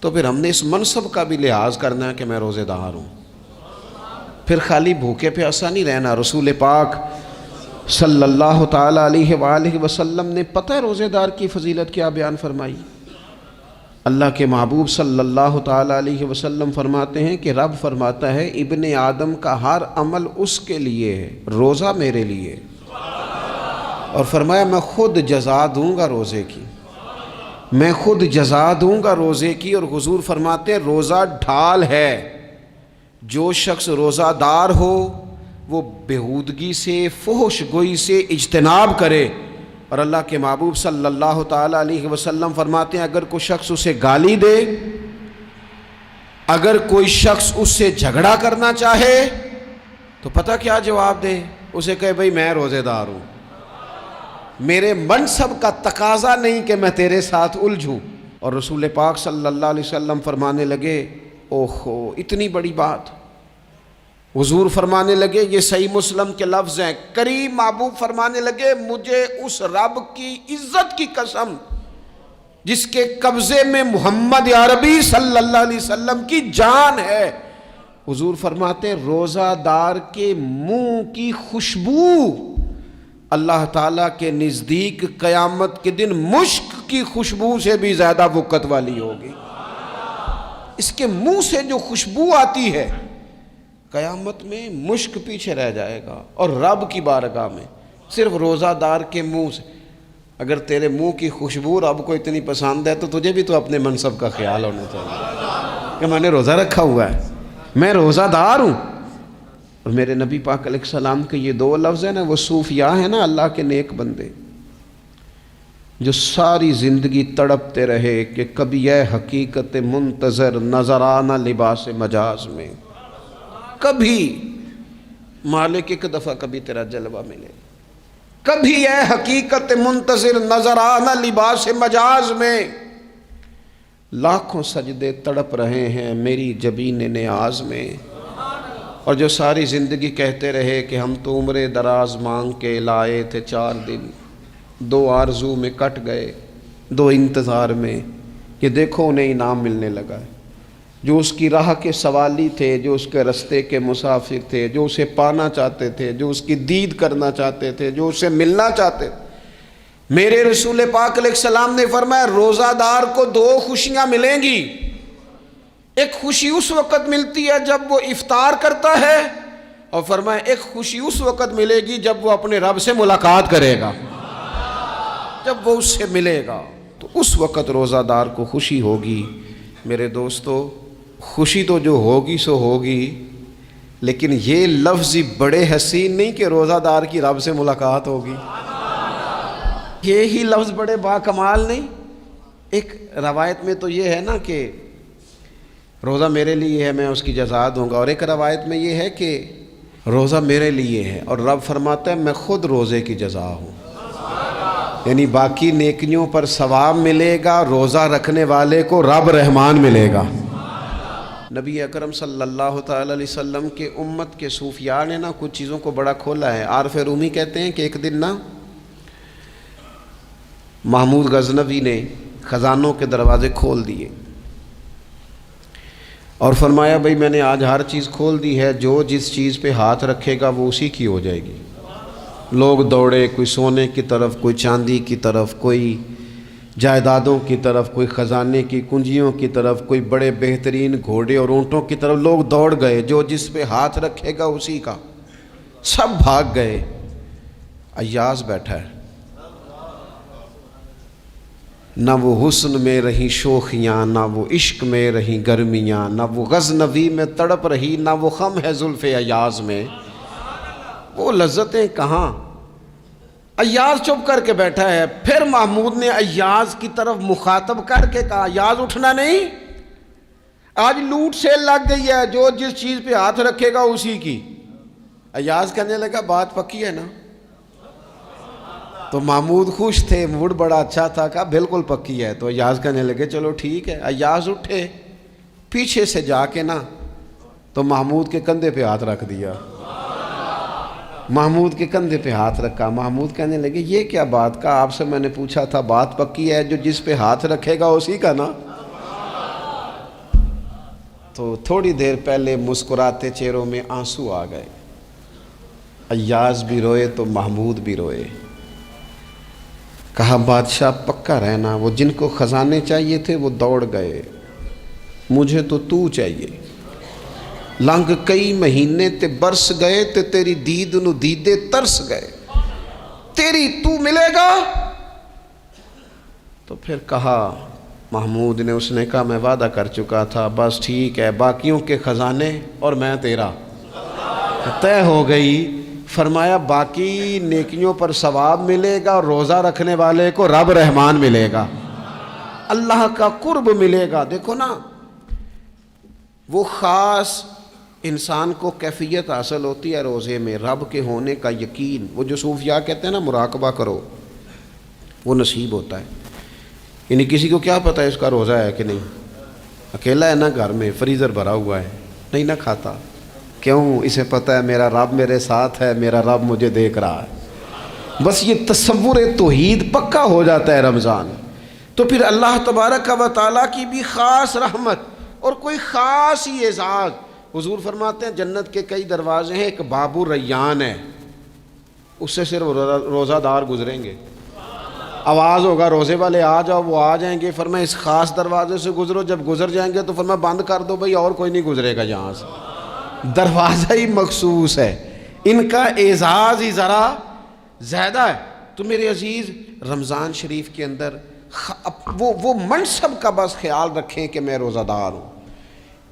تو پھر ہم نے اس منصب کا بھی لحاظ کرنا ہے کہ میں روزے دار ہوں. پھر خالی بھوکے پیاسا نہیں رہنا. رسول پاک صلی اللہ تعالیٰ علیہ وآلہ وسلم نے پتہ ہے روزے دار کی فضیلت کیا بیان فرمائی؟ اللہ کے محبوب صلی اللہ تعالیٰ علیہ وسلم فرماتے ہیں کہ رب فرماتا ہے ابن آدم کا ہر عمل اس کے لیے ہے، روزہ میرے لیے. اور فرمایا میں خود جزا دوں گا روزے کی، میں خود جزا دوں گا روزے کی. اور حضور فرماتے ہیں روزہ ڈھال ہے. جو شخص روزہ دار ہو وہ بےہودگی سے، فحش گوئی سے اجتناب کرے. اور اللہ کے محبوب صلی اللہ تعالیٰ علیہ وسلم فرماتے ہیں اگر کوئی شخص اسے گالی دے، اگر کوئی شخص اس سے جھگڑا کرنا چاہے تو پتہ کیا جواب دے؟ اسے کہے بھئی میں روزے دار ہوں، میرے منصب کا تقاضا نہیں کہ میں تیرے ساتھ الجھوں. اور رسول پاک صلی اللہ علیہ وسلم فرمانے لگے اوہو اتنی بڑی بات. حضور فرمانے لگے، یہ صحیح مسلم کے لفظ ہیں، کریم محبوب فرمانے لگے مجھے اس رب کی عزت کی قسم جس کے قبضے میں محمد عربی صلی اللہ علیہ وسلم کی جان ہے. حضور فرماتے ہیں روزہ دار کے منہ کی خوشبو اللہ تعالیٰ کے نزدیک قیامت کے دن مشک کی خوشبو سے بھی زیادہ وقت والی ہوگی. اس کے منہ سے جو خوشبو آتی ہے قیامت میں مشک پیچھے رہ جائے گا. اور رب کی بارگاہ میں صرف روزہ دار کے منہ سے، اگر تیرے منہ کی خوشبو رب کو اتنی پسند ہے تو تجھے بھی تو اپنے منصب کا خیال ہونا چاہیے کہ میں نے روزہ رکھا ہوا ہے، میں روزہ دار ہوں. اور میرے نبی پاک علیہ السلام کے یہ دو لفظ ہیں نا، وہ صوفیاء ہیں نا اللہ کے نیک بندے جو ساری زندگی تڑپتے رہے کہ کبھی یہ حقیقت منتظر نظر آنا لباس مجاز میں، کبھی مالک ایک دفعہ کبھی تیرا جلوہ ملے، کبھی یہ حقیقت منتظر نظر آنا لباس مجاز میں. لاکھوں سجدے تڑپ رہے ہیں میری جبین نیاز میں. اور جو ساری زندگی کہتے رہے کہ ہم تو عمر دراز مانگ کے لائے تھے 4 دن، 2 آرزو میں کٹ گئے، 2 انتظار میں، کہ دیکھو انہیں انعام ملنے لگا ہے. جو اس کی راہ کے سوالی تھے، جو اس کے رستے کے مسافر تھے، جو اسے پانا چاہتے تھے، جو اس کی دید کرنا چاہتے تھے، جو اسے ملنا چاہتے تھے، میرے رسول پاک علیہ السلام نے فرمایا روزہ دار کو 2 خوشیاں ملیں گی. ایک خوشی اس وقت ملتی ہے جب وہ افطار کرتا ہے، اور فرمایا ایک خوشی اس وقت ملے گی جب وہ اپنے رب سے ملاقات کرے گا، جب وہ اس سے ملے گا تو اس وقت روزہ دار کو خوشی ہوگی. میرے دوستو خوشی تو جو ہوگی سو ہوگی، لیکن یہ لفظ بڑے حسین نہیں کہ روزہ دار کی رب سے ملاقات ہوگی. یہی لفظ بڑے باکمال نہیں. ایک روایت میں تو یہ ہے نا کہ روزہ میرے لیے ہے میں اس کی جزا دوں گا، اور ایک روایت میں یہ ہے کہ روزہ میرے لیے ہے اور رب فرماتا ہے میں خود روزے کی جزا ہوں. یعنی باقی نیکیوں پر ثواب ملے گا، روزہ رکھنے والے کو رب رحمان ملے گا. نبی اکرم صلی اللہ تعالی علیہ وسلم کے امت کے صوفیاء نے نا کچھ چیزوں کو بڑا کھولا ہے. عارف رومی کہتے ہیں کہ ایک دن نا محمود غزنوی نے خزانوں کے دروازے کھول دیے اور فرمایا بھئی میں نے آج ہر چیز کھول دی ہے، جو جس چیز پہ ہاتھ رکھے گا وہ اسی کی ہو جائے گی. لوگ دوڑے، کوئی سونے کی طرف، کوئی چاندی کی طرف، کوئی جائیدادوں کی طرف، کوئی خزانے کی کنجیوں کی طرف، کوئی بڑے بہترین گھوڑے اور اونٹوں کی طرف. لوگ دوڑ گئے، جو جس پہ ہاتھ رکھے گا اسی کا. سب بھاگ گئے. ایاز بیٹھا ہے، نہ وہ حسن میں رہی شوخیاں، نہ وہ عشق میں رہی گرمیاں، نہ وہ غزنوی میں تڑپ رہی، نہ وہ خم ہے زلف ایاز میں. وہ لذتیں کہاں. ایاز چپ کر کے بیٹھا ہے. پھر محمود نے ایاز کی طرف مخاطب کر کے کہا ایاز اٹھنا نہیں، آج لوٹ سیل لگ گئی ہے، جو جس چیز پہ ہاتھ رکھے گا اسی کی. ایاز کہنے لگا بات پکی ہے نا. تو محمود خوش تھے، موڈ بڑا اچھا تھا، کہا بالکل پکی ہے. تو ایاز کہنے لگے چلو ٹھیک ہے. ایاز اٹھے، پیچھے سے جا کے نا تو محمود کے کندھے پہ ہاتھ رکھ دیا. محمود کے کندھے پہ ہاتھ رکھا. محمود کہنے لگے یہ کیا بات کا، آپ سے میں نے پوچھا تھا بات پکی ہے، جو جس پہ ہاتھ رکھے گا اسی کا نا. تو تھوڑی دیر پہلے مسکراتے چہروں میں آنسو آ گئے. ایاز بھی روئے تو محمود بھی روئے. کہا بادشاہ پکا رہنا، وہ جن کو خزانے چاہیے تھے وہ دوڑ گئے، مجھے تو چاہیے. لنگ کئی مہینے تے برس گئے تے تیری دید نو دیدے ترس گئے، تیری تو ملے گا. تو پھر کہا محمود نے، اس نے کہا میں وعدہ کر چکا تھا، بس ٹھیک ہے، باقیوں کے خزانے اور میں تیرا طے ہو گئی. فرمایا باقی نیکیوں پر ثواب ملے گا اور روزہ رکھنے والے کو رب رحمان ملے گا، اللہ کا قرب ملے گا. دیکھو نا، وہ خاص انسان کو کیفیت حاصل ہوتی ہے روزے میں، رب کے ہونے کا یقین. وہ جو صوفیاء کہتے ہیں نا مراقبہ کرو، وہ نصیب ہوتا ہے. یعنی کسی کو کیا پتہ ہے اس کا روزہ ہے کہ نہیں، اکیلا ہے نا گھر میں، فریزر بھرا ہوا ہے، نہیں نہ کھاتا. کیوں؟ اسے پتہ ہے میرا رب میرے ساتھ ہے، میرا رب مجھے دیکھ رہا ہے. بس یہ تصور توحید پکا ہو جاتا ہے رمضان. تو پھر اللہ تبارک و تعالیٰ کی بھی خاص رحمت اور کوئی خاص ہی اعزاز. حضور فرماتے ہیں جنت کے کئی دروازے ہیں، ایک باب الریان ہے، اس سے صرف روزہ دار گزریں گے. آواز ہوگا روزے والے آ جاؤ، وہ آ جائیں گے. فرمایا اس خاص دروازے سے گزرو. جب گزر جائیں گے تو فرمایا بند کر دو بھائی، اور کوئی نہیں گزرے گا یہاں سے. دروازہ ہی مخصوص ہے، ان کا اعزاز ہی ذرا زیادہ ہے. تو میرے عزیز، رمضان شریف کے اندر وہ منصب کا بس خیال رکھیں کہ میں روزہ دار ہوں،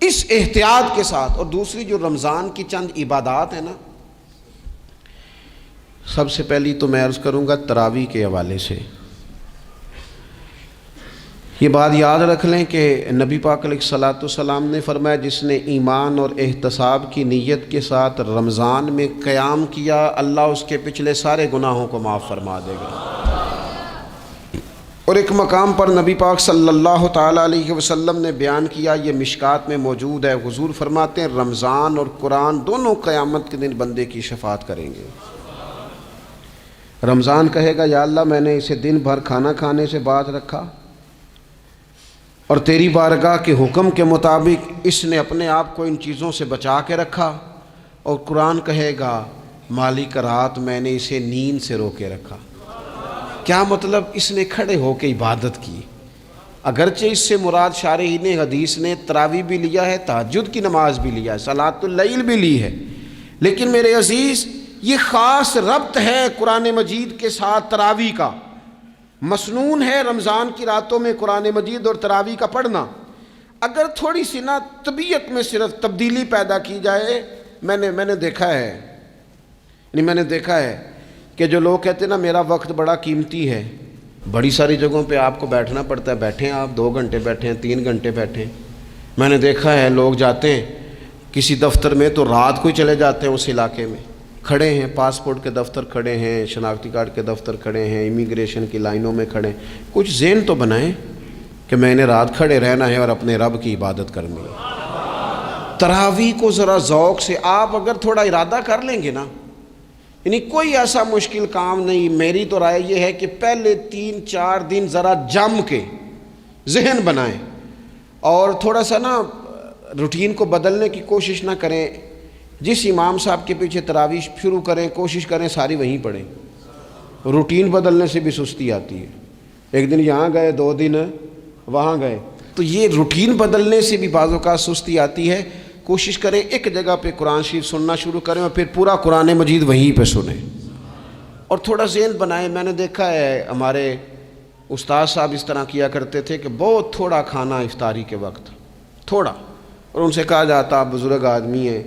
اس احتیاط کے ساتھ. اور دوسری جو رمضان کی چند عبادات ہیں نا، سب سے پہلی تو میں عرض کروں گا تراویح کے حوالے سے. یہ بات یاد رکھ لیں کہ نبی پاک علیہ الصلاۃ والسلام نے فرمایا جس نے ایمان اور احتساب کی نیت کے ساتھ رمضان میں قیام کیا، اللہ اس کے پچھلے سارے گناہوں کو معاف فرما دے گا. اور ایک مقام پر نبی پاک صلی اللہ تعالیٰ علیہ وسلم نے بیان کیا، یہ مشکات میں موجود ہے. حضور فرماتے ہیں رمضان اور قرآن دونوں قیامت کے دن بندے کی شفاعت کریں گے. رمضان کہے گا یا اللہ میں نے اسے دن بھر کھانا کھانے سے باز رکھا اور تیری بارگاہ کے حکم کے مطابق اس نے اپنے آپ کو ان چیزوں سے بچا کے رکھا. اور قرآن کہے گا مالک رات میں نے اسے نیند سے روکے رکھا. کیا مطلب؟ اس نے کھڑے ہو کے عبادت کی. اگرچہ اس سے مراد شارحین حدیث نے تراویح بھی لیا ہے، تہجد کی نماز بھی لیا ہے، صلاۃ اللیل بھی لی ہے، لیکن میرے عزیز یہ خاص ربط ہے قرآن مجید کے ساتھ تراویح کا. مسنون ہے رمضان کی راتوں میں قرآن مجید اور تراویح کا پڑھنا. اگر تھوڑی سی نا طبیعت میں صرف تبدیلی پیدا کی جائے، میں نے دیکھا ہے کہ جو لوگ کہتے ہیں نا میرا وقت بڑا قیمتی ہے، بڑی ساری جگہوں پہ آپ کو بیٹھنا پڑتا ہے، بیٹھیں آپ 2 گھنٹے بیٹھیں، 3 گھنٹے بیٹھیں. میں نے دیکھا ہے لوگ جاتے ہیں کسی دفتر میں تو رات کو ہی چلے جاتے ہیں اس علاقے میں، کھڑے ہیں، پاسپورٹ کے دفتر کھڑے ہیں، شناختی کارڈ کے دفتر کھڑے ہیں، امیگریشن کی لائنوں میں کھڑے ہیں. کچھ ذہن تو بنائیں کہ میں نے رات کھڑے رہنا ہے اور اپنے رب کی عبادت کرنی ہے. تراویح کو ذرا ذوق سے آپ اگر تھوڑا ارادہ کر لیں گے نا، یعنی کوئی ایسا مشکل کام نہیں. میری تو رائے یہ ہے کہ پہلے 3-4 دن ذرا جم کے ذہن بنائیں اور تھوڑا سا نا روٹین کو بدلنے کی کوشش نہ کریں. جس امام صاحب کے پیچھے تراویح شروع کریں کوشش کریں ساری وہیں پڑھیں. روٹین بدلنے سے بھی سستی آتی ہے. ایک دن یہاں گئے، 2 دن وہاں گئے، تو یہ روٹین بدلنے سے بھی بعض اوقات سستی آتی ہے. کوشش کریں ایک جگہ پہ قرآن شریف سننا شروع کریں اور پھر پورا قرآن مجید وہیں پہ سنیں اور تھوڑا ذہن بنائیں. میں نے دیکھا ہے ہمارے استاد صاحب اس طرح کیا کرتے تھے کہ بہت تھوڑا کھانا افطاری کے وقت، تھوڑا، اور ان سے کہا جاتا آپ بزرگ آدمی ہیں،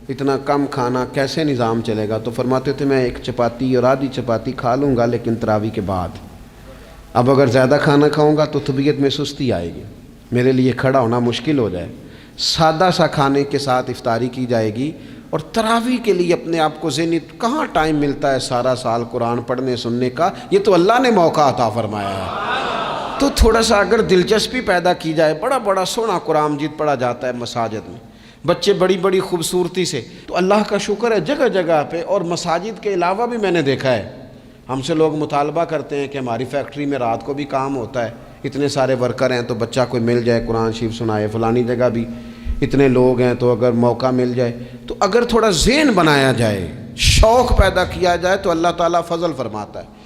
اتنا کم کھانا کیسے نظام چلے گا؟ تو فرماتے تھے میں 1 چپاتی اور آدھی چپاتی کھا لوں گا لیکن تراویح کے بعد. اب اگر زیادہ کھانا کھاؤں گا تو طبیعت میں سستی آئے گی، میرے لیے کھڑا ہونا مشکل ہو جائے. سادہ سا کھانے کے ساتھ افطاری کی جائے گی. اور تراویح کے لیے اپنے آپ کو ذہنی کہاں ٹائم ملتا ہے سارا سال قرآن پڑھنے سننے کا؟ یہ تو اللہ نے موقع عطا فرمایا ہے. تو تھوڑا سا اگر دلچسپی پیدا کی جائے، بڑا سونا قرآن مجید پڑھا جاتا ہے مساجد میں، بچے بڑی خوبصورتی سے. تو اللہ کا شکر ہے جگہ جگہ پہ. اور مساجد کے علاوہ بھی میں نے دیکھا ہے ہم سے لوگ مطالبہ کرتے ہیں کہ ہماری فیکٹری میں رات کو بھی کام ہوتا ہے، اتنے سارے ورکر ہیں تو بچہ کوئی مل جائے قرآن شریف سنائے. فلانی جگہ بھی اتنے لوگ ہیں تو اگر موقع مل جائے، تو اگر تھوڑا ذہن بنایا جائے، شوق پیدا کیا جائے تو اللہ تعالیٰ فضل فرماتا ہے۔